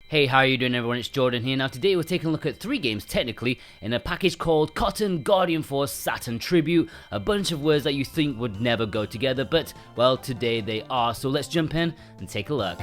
Hey, how are you doing everyone? It's Jordan here. Now today we're taking a look at 3 games technically in a package called Guardian Force Saturn Tribute. A bunch of words that you think would never go together, but well, today they are. So let's jump in and take a look.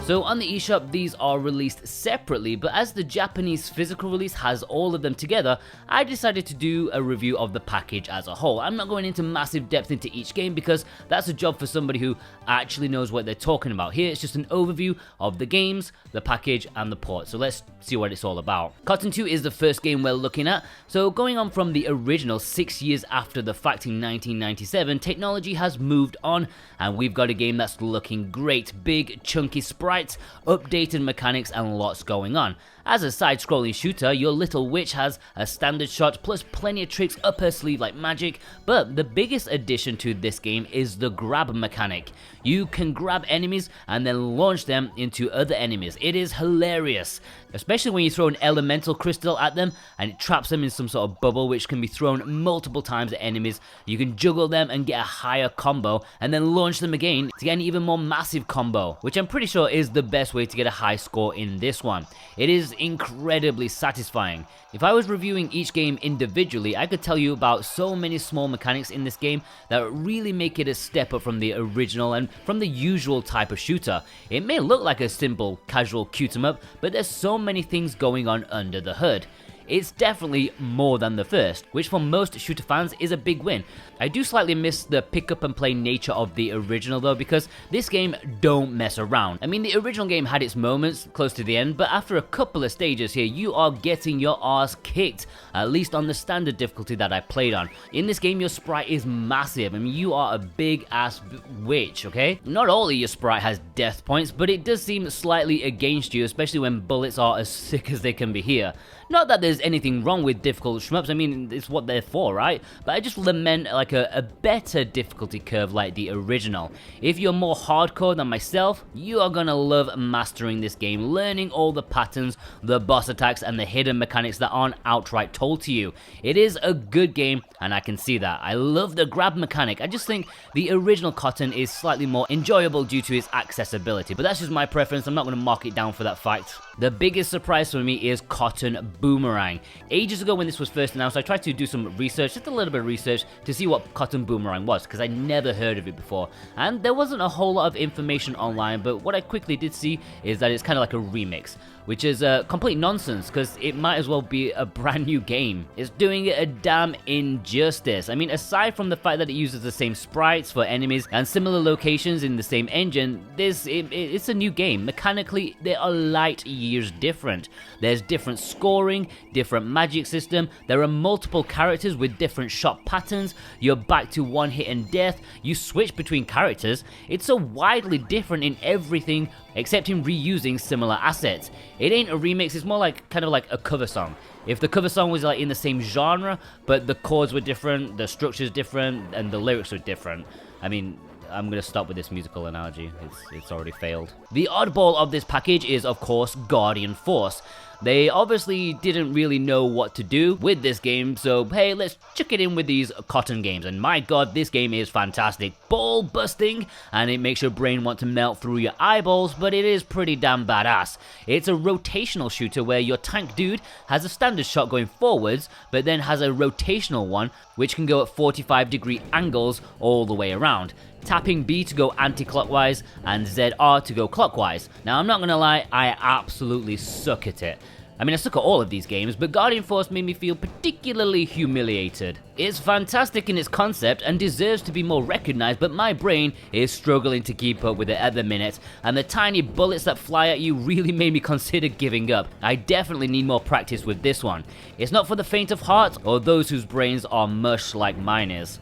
So on the eShop, these are released separately, but as the Japanese physical release has all of them together, I decided to do a review of the package as a whole. I'm not going into massive depth into each game because that's a job for somebody who actually knows what they're talking about. Here it's just an overview of the games, the package, and the port. So let's see what it's all about. Cotton 2 is the first game we're looking at. So going on from the original 6 years after the fact in 1997, technology has moved on, and we've got a game that's looking great. Big, chunky sprites, updated mechanics, and lots going on. As a side-scrolling shooter, your little witch has a standard shot plus plenty of tricks up her sleeve like magic, but the biggest addition to this game is the grab mechanic. You can grab enemies and then launch them into other enemies. It is hilarious, especially when you throw an elemental crystal at them and it traps them in some sort of bubble which can be thrown multiple times at enemies. You can juggle them and get a higher combo and then launch them again to get an even more massive combo, which I'm pretty sure is the best way to get a high score in this one. It is incredibly satisfying. If I was reviewing each game individually, I could tell you about so many small mechanics in this game that really make it a step up from the original and from the usual type of shooter. It may look like a simple, casual cute 'em up, but there's so many things going on under the hood. It's definitely more than the first, which for most shooter fans is a big win. I do slightly miss the pick up and play nature of the original though, because this game don't mess around. I mean, the original game had its moments close to the end, but after a couple of stages here, you are getting your ass kicked, at least on the standard difficulty that I played on. In this game, your sprite is massive. I mean, you are a big ass witch, okay? Not all of your sprite has death points, but it does seem slightly against you, especially when bullets are as sick as they can be here. Not that there's anything wrong with difficult shmups, I mean, it's what they're for, right? But I just lament like a better difficulty curve like the original. If you're more hardcore than myself, you are gonna love mastering this game, learning all the patterns, the boss attacks, and the hidden mechanics that aren't outright told to you. It is a good game, and I can see that. I love the grab mechanic. I just think the original Cotton is slightly more enjoyable due to its accessibility, but that's just my preference. I'm not gonna mark it down for that fact. The biggest surprise for me is Cotton Boomerang. Ages ago when this was first announced, I tried to do some research, just a little bit of research, to see what Cotton Boomerang was, because I never heard of it before. And there wasn't a whole lot of information online, but what I quickly did see is that it's kind of like a remix, which is complete nonsense, because it might as well be a brand new game. It's doing it a damn injustice. I mean, aside from the fact that it uses the same sprites for enemies and similar locations in the same engine, it's a new game. Mechanically, they are light years different. There's different scoring, different magic system, there are multiple characters with different shot patterns, you're back to one hit and death, you switch between characters. It's so widely different in everything except in reusing similar assets. It ain't a remix, it's more like kind of like a cover song. If the cover song was like in the same genre, but the chords were different, the structure's different, and the lyrics were different. I mean, I'm gonna stop with this musical analogy, it's already failed. The oddball of this package is, of course, Guardian Force. They obviously didn't really know what to do with this game, so hey, let's chuck it in with these Cotton games, and my god, this game is fantastic. Ball busting, and it makes your brain want to melt through your eyeballs, but it is pretty damn badass. It's a rotational shooter where your tank dude has a standard shot going forwards, but then has a rotational one, which can go at 45-degree angles all the way around. Tapping B to go anti-clockwise and ZR to go clockwise. Now, I'm not gonna lie, I absolutely suck at it. I mean, I suck at all of these games, but Guardian Force made me feel particularly humiliated. It's fantastic in its concept and deserves to be more recognized, but my brain is struggling to keep up with it at the minute, and the tiny bullets that fly at you really made me consider giving up. I definitely need more practice with this one. It's not for the faint of heart or those whose brains are mush like mine is.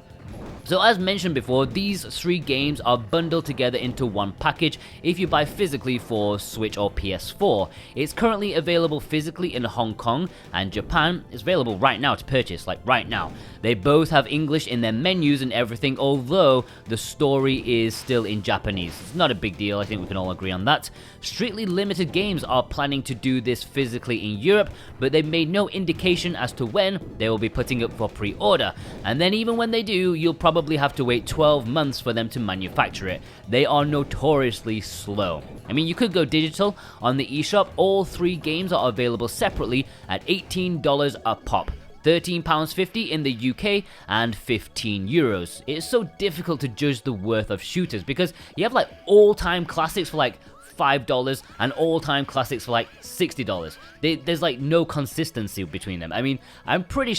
So as mentioned before, these 3 games are bundled together into one package if you buy physically for Switch or PS4. It's currently available physically in Hong Kong, and Japan is available right now to purchase, like right now. They both have English in their menus and everything, although the story is still in Japanese. It's not a big deal, I think we can all agree on that. Strictly Limited Games are planning to do this physically in Europe, but they made no indication as to when they will be putting up for pre-order. And then even when they do, you'll probably probably have to wait 12 months for them to manufacture it. They are notoriously slow. I mean, you could go digital on the eShop. All 3 games are available separately at $18 a pop. £13.50 in the UK and €15. It's so difficult to judge the worth of shooters because you have like all-time classics for like $5 and all-time classics for like $60. There's like no consistency between them. I mean, I'm pretty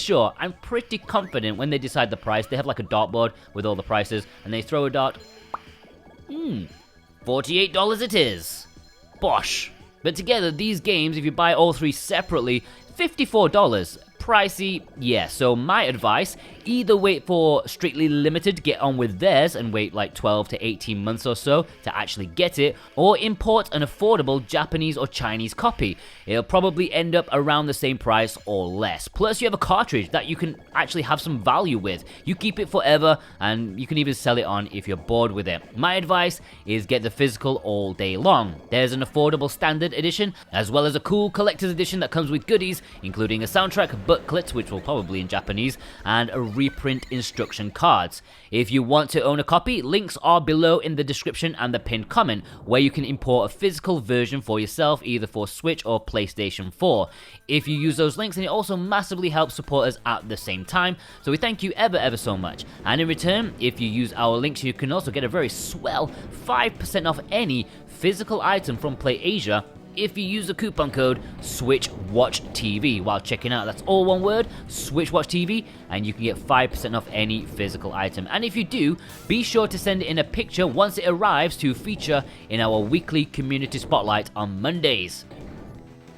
confident when they decide the price, they have like a dartboard with all the prices and they throw a dart. $48 it is. Bosh. But together, these games, if you buy all 3 separately, $54. Pricey, yeah. So my advice, either wait for Strictly Limited to get on with theirs and wait like 12 to 18 months or so to actually get it, or import an affordable Japanese or Chinese copy. It'll probably end up around the same price or less. Plus you have a cartridge that you can actually have some value with. You keep it forever and you can even sell it on if you're bored with it. My advice is get the physical all day long. There's an affordable standard edition as well as a cool collector's edition that comes with goodies including a soundtrack, booklet, which will probably in Japanese, and a reprint instruction cards. If you want to own a copy, links are below in the description and the pinned comment where you can import a physical version for yourself either for Switch or PlayStation 4. If you use those links, then it also massively helps support us at the same time, so we thank you ever so much. And in return, if you use our links, you can also get a very swell 5% off any physical item from PlayAsia if you use the coupon code SwitchWatchTV while checking out. That's all one word, SwitchWatchTV, and you can get 5% off any physical item. And if you do, be sure to send in a picture once it arrives to feature in our weekly community spotlight on Mondays.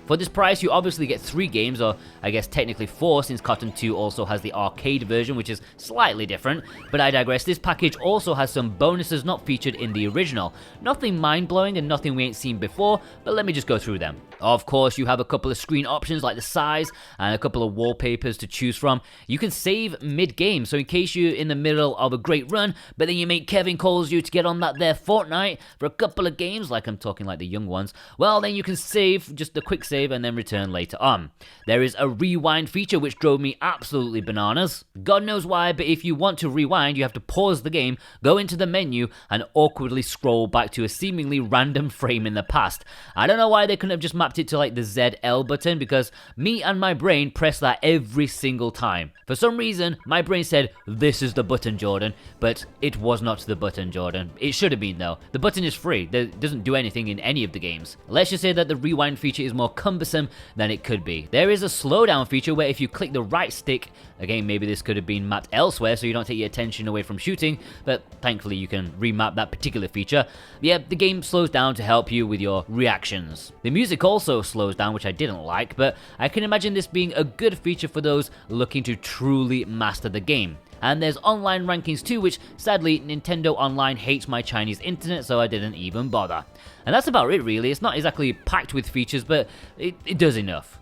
For this price, you obviously get 3 games, or I guess technically 4 since Cotton 2 also has the arcade version, which is slightly different, but I digress. This package also has some bonuses not featured in the original. Nothing mind-blowing and nothing we ain't seen before, but let me just go through them. Of course, you have a couple of screen options like the size and a couple of wallpapers to choose from. You can save mid-game, so in case you're in the middle of a great run, but then your mate Kevin calls you to get on that there Fortnite for a couple of games, like I'm talking like the young ones, well then you can save, just a quick save, and then return later on. There is a rewind feature which drove me absolutely bananas. God knows why, but if you want to rewind, you have to pause the game, go into the menu, and awkwardly scroll back to a seemingly random frame in the past. I don't know why they couldn't have just mapped it to like the ZL button, because me and my brain press that every single time. For some reason, my brain said, "This is the button, Jordan," but it was not the button, Jordan. It should have been though. The button is free. It doesn't do anything in any of the games. Let's just say that the rewind feature is more cumbersome than it could be. There is a slowdown feature where if you click the right stick, again maybe this could have been mapped elsewhere so you don't take your attention away from shooting, but thankfully you can remap that particular feature. Yeah, the game slows down to help you with your reactions. The music also slows down, which I didn't like, but I can imagine this being a good feature for those looking to truly master the game. And there's online rankings too, which sadly Nintendo Online hates my Chinese internet, so I didn't even bother. And that's about it really. It's not exactly packed with features, but it does enough.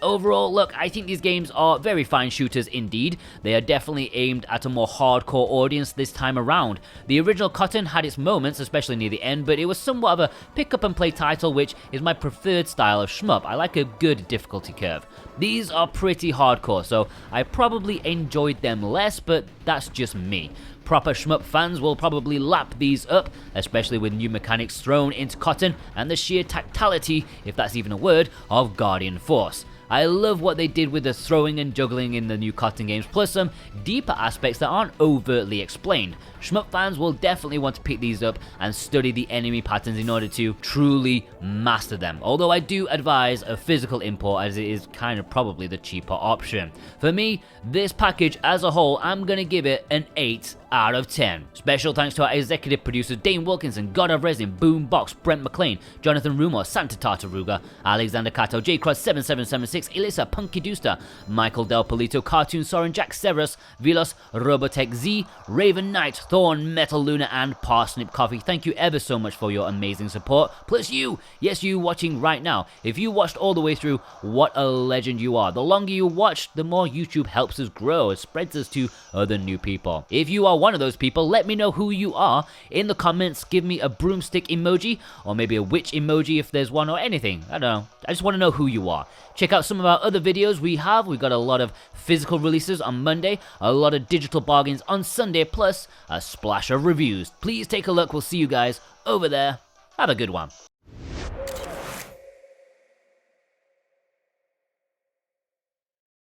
Overall, look, I think these games are very fine shooters indeed. They are definitely aimed at a more hardcore audience this time around. The original Cotton had its moments, especially near the end, but it was somewhat of a pick-up-and-play title, which is my preferred style of shmup. I like a good difficulty curve. These are pretty hardcore, so I probably enjoyed them less, but that's just me. Proper shmup fans will probably lap these up, especially with new mechanics thrown into Cotton and the sheer tactility, if that's even a word, of Guardian Force. I love what they did with the throwing and juggling in the new Cotton games, plus some deeper aspects that aren't overtly explained. Shmup fans will definitely want to pick these up and study the enemy patterns in order to truly master them, although I do advise a physical import as it is kind of probably the cheaper option. For me, this package as a whole, I'm gonna give it an 8 out of 10. Special thanks to our executive producers Dane Wilkinson, God of Resin, Boombox, Brent McLean, Jonathan Rumor, Santa Tartaruga, Alexander Cato, J-Cross7776, Elisa Punky Dooster, Michael Del Polito, Cartoon Soren, Jack Severus, Vilos, Robotech Z, Raven Knight, Thorn, Metal Luna, and Parsnip Coffee, thank you ever so much for your amazing support. Plus you, yes you watching right now. If you watched all the way through, what a legend you are. The longer you watch, the more YouTube helps us grow. It spreads us to other new people. If you are one of those people, let me know who you are in the comments. Give me a broomstick emoji, or maybe a witch emoji if there's one, or anything. I don't know. I just want to know who you are. Check out some of our other videos we have. We've got a lot of physical releases on Monday, a lot of digital bargains on Sunday, plus a splash of reviews. Please take a look. We'll see you guys over there. Have a good one.